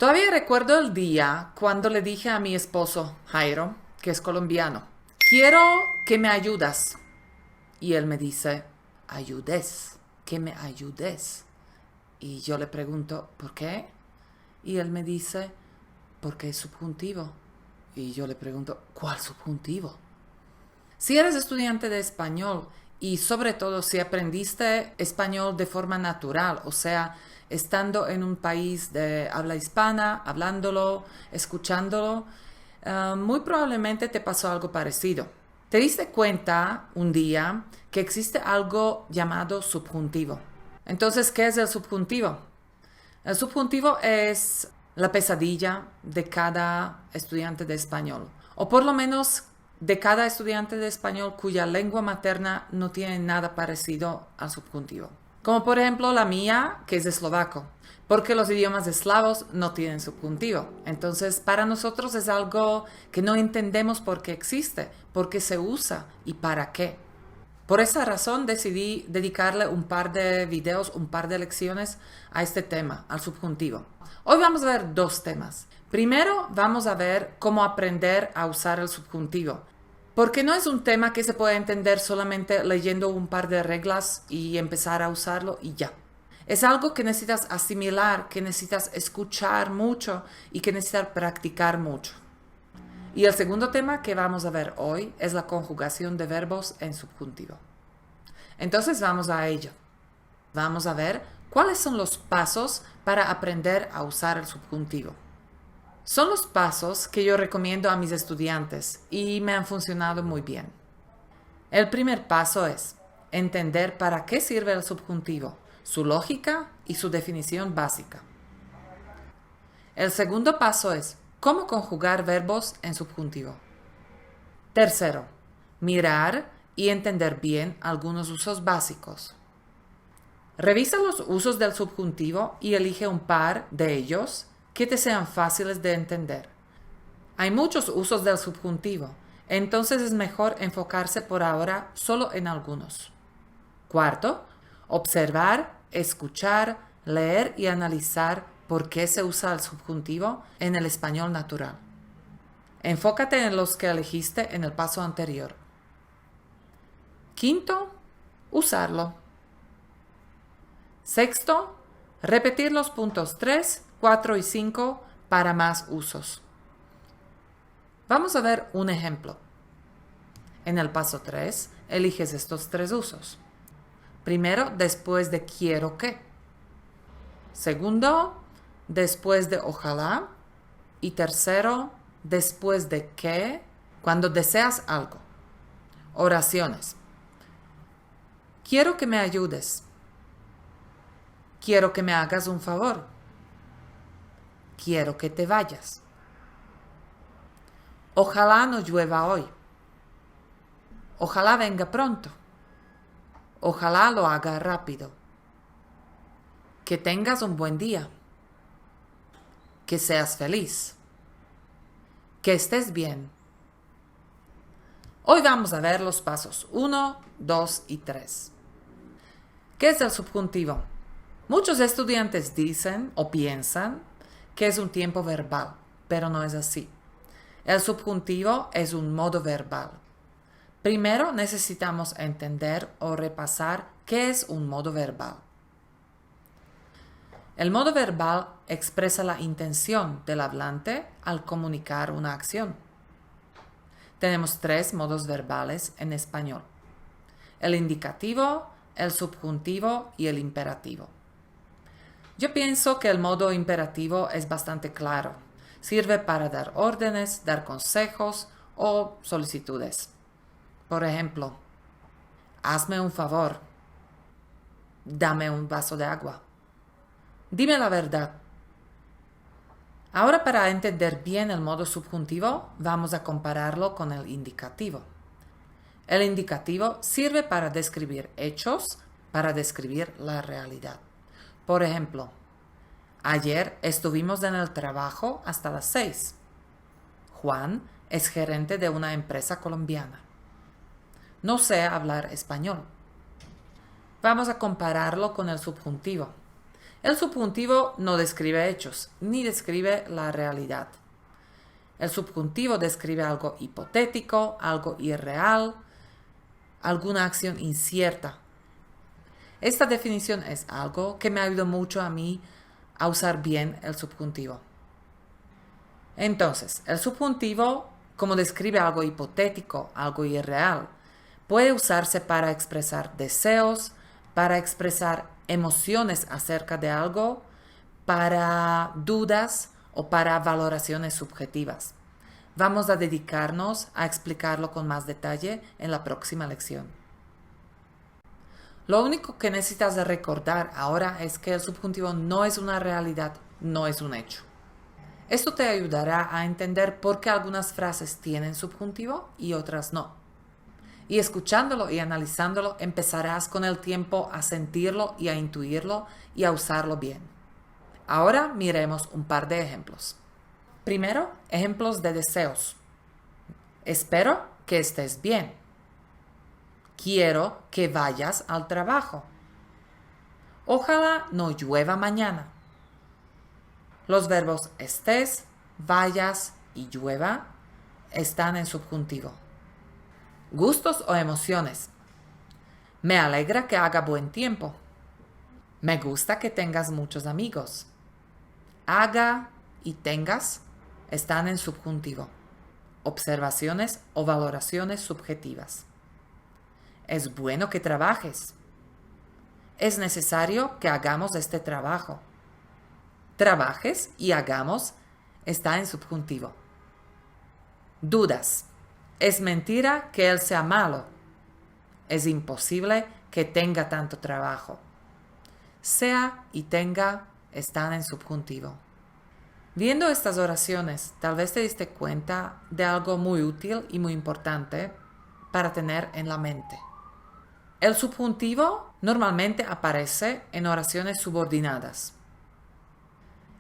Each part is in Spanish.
Todavía recuerdo el día cuando le dije a mi esposo, Jairo, que es colombiano, quiero que me ayudas. Y él me dice, ayudes, que me ayudes. Y yo le pregunto, ¿por qué? Y él me dice, porque es subjuntivo. Y yo le pregunto, ¿cuál subjuntivo? Si eres estudiante de español y sobre todo si aprendiste español de forma natural, o sea, estando en un país de habla hispana, hablándolo, escuchándolo, muy probablemente te pasó algo parecido. Te diste cuenta un día que existe algo llamado subjuntivo. Entonces, ¿qué es el subjuntivo? El subjuntivo es la pesadilla de cada estudiante de español, o por lo menos de cada estudiante de español cuya lengua materna no tiene nada parecido al subjuntivo. Como por ejemplo la mía, que es eslovaco, porque los idiomas eslavos no tienen subjuntivo. Entonces, para nosotros es algo que no entendemos por qué existe, por qué se usa y para qué. Por esa razón decidí dedicarle un par de videos, un par de lecciones a este tema, al subjuntivo. Hoy vamos a ver dos temas. Primero vamos a ver cómo aprender a usar el subjuntivo, porque no es un tema que se puede entender solamente leyendo un par de reglas y empezar a usarlo y ya. Es algo que necesitas asimilar, que necesitas escuchar mucho y que necesitas practicar mucho. Y el segundo tema que vamos a ver hoy es la conjugación de verbos en subjuntivo. Entonces vamos a ello. Vamos a ver cuáles son los pasos para aprender a usar el subjuntivo. Son los pasos que yo recomiendo a mis estudiantes y me han funcionado muy bien. El primer paso es entender para qué sirve el subjuntivo, su lógica y su definición básica. El segundo paso es cómo conjugar verbos en subjuntivo. Tercero, mirar y entender bien algunos usos básicos. Revisa los usos del subjuntivo y elige un par de ellos que te sean fáciles de entender. Hay muchos usos del subjuntivo, entonces es mejor enfocarse por ahora solo en algunos. Cuarto, observar, escuchar, leer y analizar por qué se usa el subjuntivo en el español natural. Enfócate en los que elegiste en el paso anterior. Quinto, usarlo. Sexto, repetir los puntos 3, 4 y 5 para más usos. Vamos a ver un ejemplo. En el paso 3, eliges estos tres usos. Primero, después de quiero que. Segundo, después de ojalá. Y tercero, después de que, cuando deseas algo. Oraciones. Quiero que me ayudes. Quiero que me hagas un favor. Quiero que te vayas. Ojalá no llueva hoy. Ojalá venga pronto. Ojalá lo haga rápido. Que tengas un buen día. Que seas feliz. Que estés bien. Hoy vamos a ver los pasos 1, 2 y 3. ¿Qué es el subjuntivo? Muchos estudiantes dicen o piensan que es un tiempo verbal, pero no es así. El subjuntivo es un modo verbal. Primero necesitamos entender o repasar qué es un modo verbal. El modo verbal expresa la intención del hablante al comunicar una acción. Tenemos tres modos verbales en español: el indicativo, el subjuntivo y el imperativo. Yo pienso que el modo imperativo es bastante claro. Sirve para dar órdenes, dar consejos o solicitudes. Por ejemplo, hazme un favor. Dame un vaso de agua. Dime la verdad. Ahora, para entender bien el modo subjuntivo, vamos a compararlo con el indicativo. El indicativo sirve para describir hechos, para describir la realidad. Por ejemplo, ayer estuvimos en el trabajo hasta las 6. Juan es gerente de una empresa colombiana. No sé hablar español. Vamos a compararlo con el subjuntivo. El subjuntivo no describe hechos, ni describe la realidad. El subjuntivo describe algo hipotético, algo irreal, alguna acción incierta. Esta definición es algo que me ayudó mucho a mí a usar bien el subjuntivo. Entonces, el subjuntivo, como describe algo hipotético, algo irreal, puede usarse para expresar deseos, para expresar emociones acerca de algo, para dudas o para valoraciones subjetivas. Vamos a dedicarnos a explicarlo con más detalle en la próxima lección. Lo único que necesitas de recordar ahora es que el subjuntivo no es una realidad, no es un hecho. Esto te ayudará a entender por qué algunas frases tienen subjuntivo y otras no. Y escuchándolo y analizándolo empezarás con el tiempo a sentirlo y a intuirlo y a usarlo bien. Ahora miremos un par de ejemplos. Primero, ejemplos de deseos. Espero que estés bien. Quiero que vayas al trabajo. Ojalá no llueva mañana. Los verbos estés, vayas y llueva están en subjuntivo. Gustos o emociones. Me alegra que haga buen tiempo. Me gusta que tengas muchos amigos. Haga y tengas están en subjuntivo. Observaciones o valoraciones subjetivas. Es bueno que trabajes. Es necesario que hagamos este trabajo. Trabajes y hagamos está en subjuntivo. Dudas. Es mentira que él sea malo. Es imposible que tenga tanto trabajo. Sea y tenga están en subjuntivo. Viendo estas oraciones, tal vez te diste cuenta de algo muy útil y muy importante para tener en la mente. El subjuntivo normalmente aparece en oraciones subordinadas.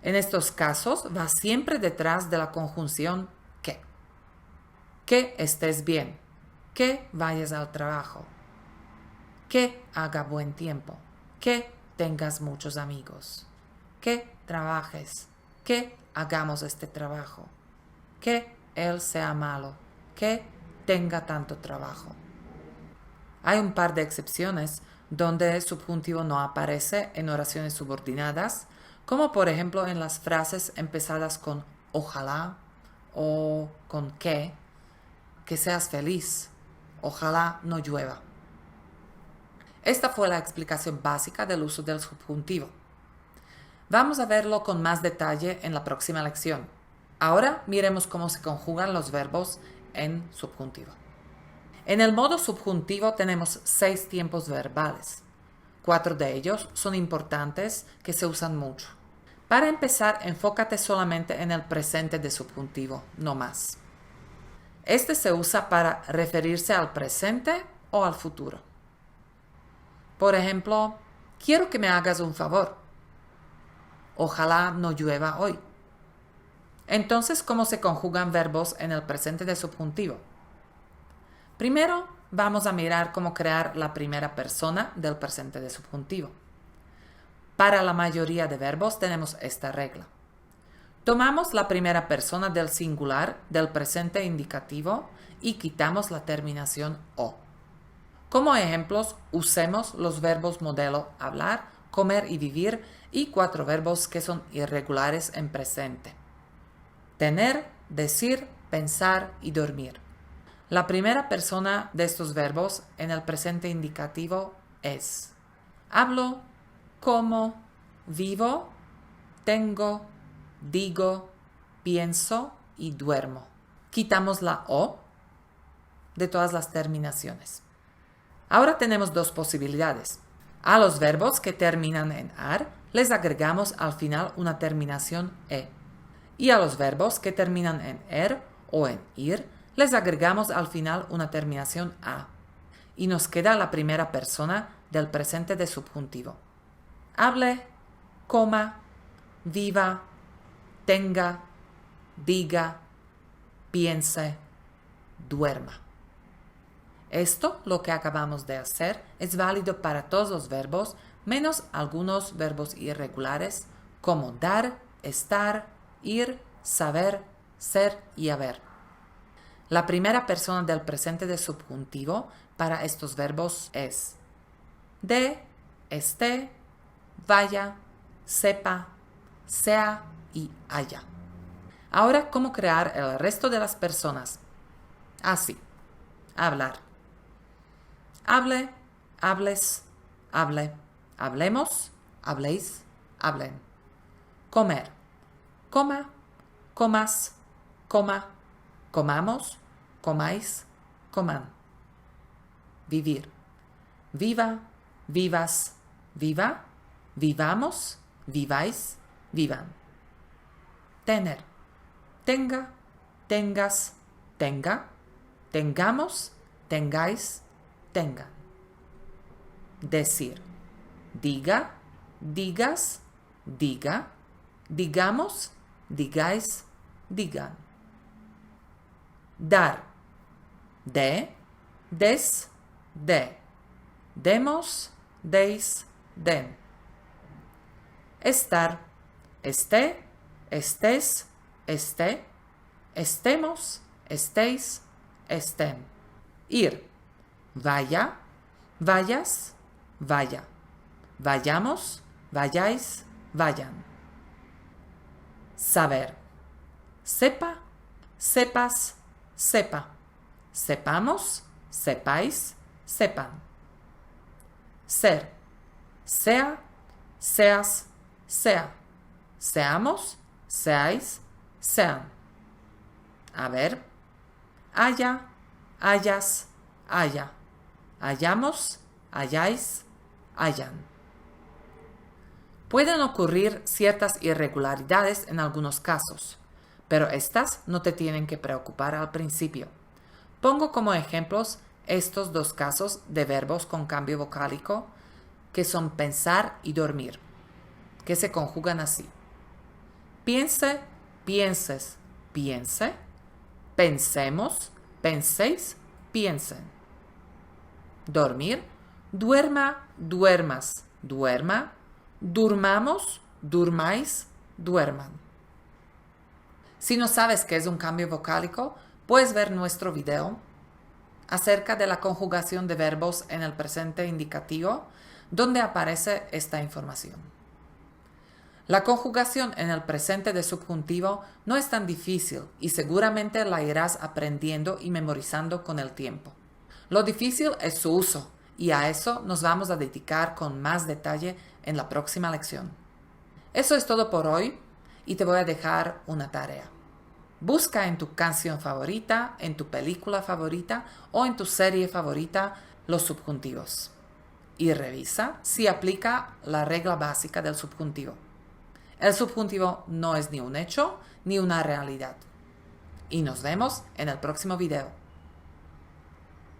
En estos casos va siempre detrás de la conjunción que. Que estés bien, que vayas al trabajo, que haga buen tiempo, que tengas muchos amigos, que trabajes, que hagamos este trabajo, que él sea malo, que tenga tanto trabajo. Hay un par de excepciones donde el subjuntivo no aparece en oraciones subordinadas, como por ejemplo en las frases empezadas con ojalá o con que seas feliz, ojalá no llueva. Esta fue la explicación básica del uso del subjuntivo. Vamos a verlo con más detalle en la próxima lección. Ahora miremos cómo se conjugan los verbos en subjuntivo. En el modo subjuntivo tenemos 6 tiempos verbales. 4 de ellos son importantes que se usan mucho. Para empezar, enfócate solamente en el presente de subjuntivo, no más. Este se usa para referirse al presente o al futuro. Por ejemplo, quiero que me hagas un favor. Ojalá no llueva hoy. Entonces, ¿cómo se conjugan verbos en el presente de subjuntivo? Primero, vamos a mirar cómo crear la primera persona del presente de subjuntivo. Para la mayoría de verbos tenemos esta regla. Tomamos la primera persona del singular del presente indicativo y quitamos la terminación o. Como ejemplos, usemos los verbos modelo hablar, comer y vivir y 4 verbos que son irregulares en presente. Tener, decir, pensar y dormir. La primera persona de estos verbos en el presente indicativo es hablo, como, vivo, tengo, digo, pienso y duermo. Quitamos la o de todas las terminaciones. Ahora tenemos 2 posibilidades. A los verbos que terminan en ar les agregamos al final una terminación e. Y a los verbos que terminan en er o en ir les agregamos al final una terminación a. Y nos queda la primera persona del presente de subjuntivo. Hable, coma, viva, tenga, diga, piense, duerma. Esto, lo que acabamos de hacer, es válido para todos los verbos, menos algunos verbos irregulares como dar, estar, ir, saber, ser y haber. La primera persona del presente de subjuntivo para estos verbos es de, esté, vaya, sepa, sea y haya. Ahora, ¿cómo crear el resto de las personas? Así. Hablar. Hable, hables, hable, hablemos, habléis, hablen. Comer. Coma, comas, coma, comamos, comáis, coman. Vivir. Viva, vivas, viva, vivamos, viváis, vivan. Tener. Tenga, tengas, tenga, tengamos, tengáis, tengan. Decir. Diga, digas, diga, digamos, digáis, digan. Dar. De, des, de. Demos, deis, den. Estar. Esté, estés, esté, estemos, estéis, estén. Ir. Vaya, vayas, vaya. Vayamos, vayáis, vayan. Saber. Sepa, sepas, sepa. Sepamos, sepáis, sepan. Ser. Sea, seas, sea. Seamos, seáis, sean. Haber. Haya, hayas, haya. Hayamos, hayáis, hayan. Pueden ocurrir ciertas irregularidades en algunos casos, pero estas no te tienen que preocupar al principio. Pongo como ejemplos estos dos casos de verbos con cambio vocálico que son pensar y dormir, que se conjugan así. Piense, pienses, piense. Pensemos, penséis, piensen. Dormir, duerma, duermas, duerma. Durmamos, durmáis, duerman. Si no sabes qué es un cambio vocálico, puedes ver nuestro video acerca de la conjugación de verbos en el presente indicativo, donde aparece esta información. La conjugación en el presente de subjuntivo no es tan difícil y seguramente la irás aprendiendo y memorizando con el tiempo. Lo difícil es su uso y a eso nos vamos a dedicar con más detalle en la próxima lección. Eso es todo por hoy y te voy a dejar una tarea. Busca en tu canción favorita, en tu película favorita o en tu serie favorita los subjuntivos y revisa si aplica la regla básica del subjuntivo. El subjuntivo no es ni un hecho ni una realidad. Y nos vemos en el próximo video.